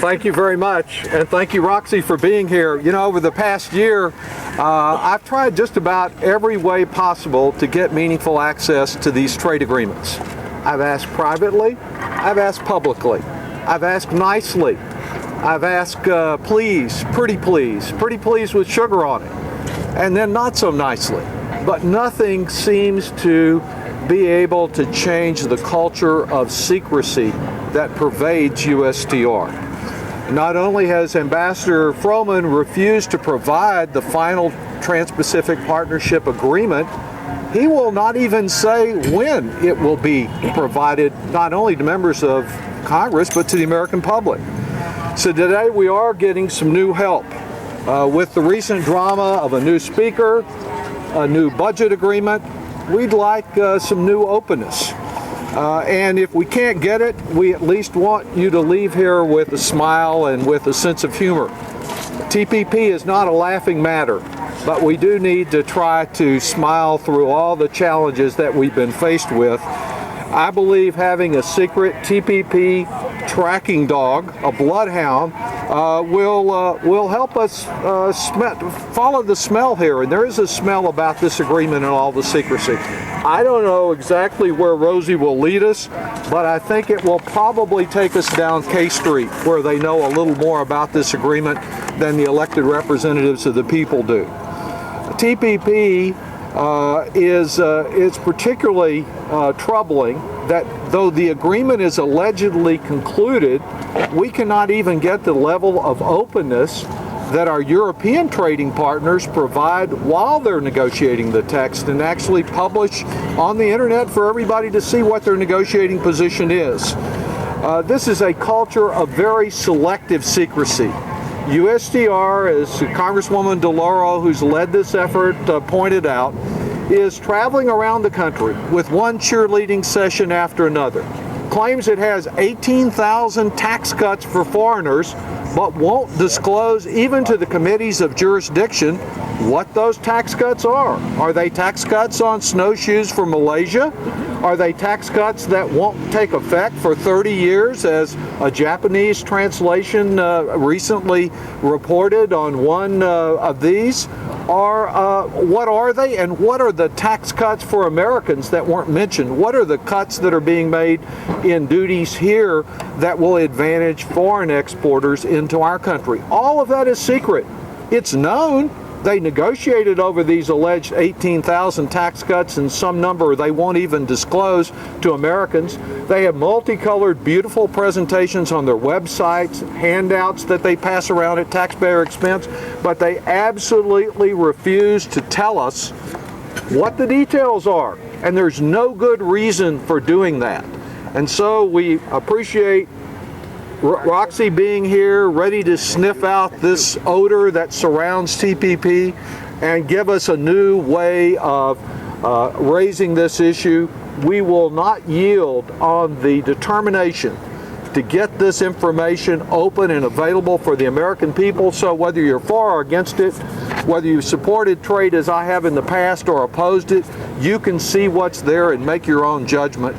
Thank you very much, and thank you, Roxy, for being here. You know, over the past year, I've tried just about every way possible to get meaningful access to these trade agreements. I've asked privately, I've asked publicly, I've asked nicely, I've asked please, pretty please with sugar on it, and then not so nicely. But nothing seems to be able to change the culture of secrecy that pervades USTR. Not only has Ambassador Froman refused to provide the final Trans-Pacific Partnership Agreement, he will not even say when it will be provided, not only to members of Congress, but to the American public. So today we are getting some new help. With the recent drama of a new speaker, a new budget agreement, we'd like some new openness. And if we can't get it, we at least want you to leave here with a smile and with a sense of humor. TPP is not a laughing matter, but we do need to try to smile through all the challenges that we've been faced with. I believe having a secret TPP tracking dog, a Bloodhound, will help us follow the smell here. And there is a smell about this agreement and all the secrecy. I don't know exactly where Rosie will lead us, but I think it will probably take us down K Street, where they know a little more about this agreement than the elected representatives of the people do. TPP is particularly troubling that though the agreement is allegedly concluded, we cannot even get the level of openness that our European trading partners provide while they're negotiating the text and actually publish on the internet for everybody to see what their negotiating position is. This is a culture of very selective secrecy. USTR, as Congresswoman DeLauro, who's led this effort, pointed out, is traveling around the country with one cheerleading session after another. Claims it has 18,000 tax cuts for foreigners, but won't disclose even to the committees of jurisdiction what those tax cuts are. Are they tax cuts on snowshoes for Malaysia? Are they tax cuts that won't take effect for 30 years, as a Japanese translation recently reported on one of these? Or what are they, and what are the tax cuts for Americans that weren't mentioned? What are the cuts that are being made in duties here that will advantage foreign exporters into our country? All of that is secret. It's known. They negotiated over these alleged 18,000 tax cuts, and some number they won't even disclose to Americans. They have multicolored, beautiful presentations on their websites, handouts that they pass around at taxpayer expense, but they absolutely refuse to tell us what the details are. And there's no good reason for doing that. And so we appreciate Roxy being here, ready to sniff out this odor that surrounds TPP and give us a new way of raising this issue. We will not yield on the determination to get this information open and available for the American people. So whether you're for or against it, whether you supported trade as I have in the past or opposed it, you can see what's there and make your own judgment.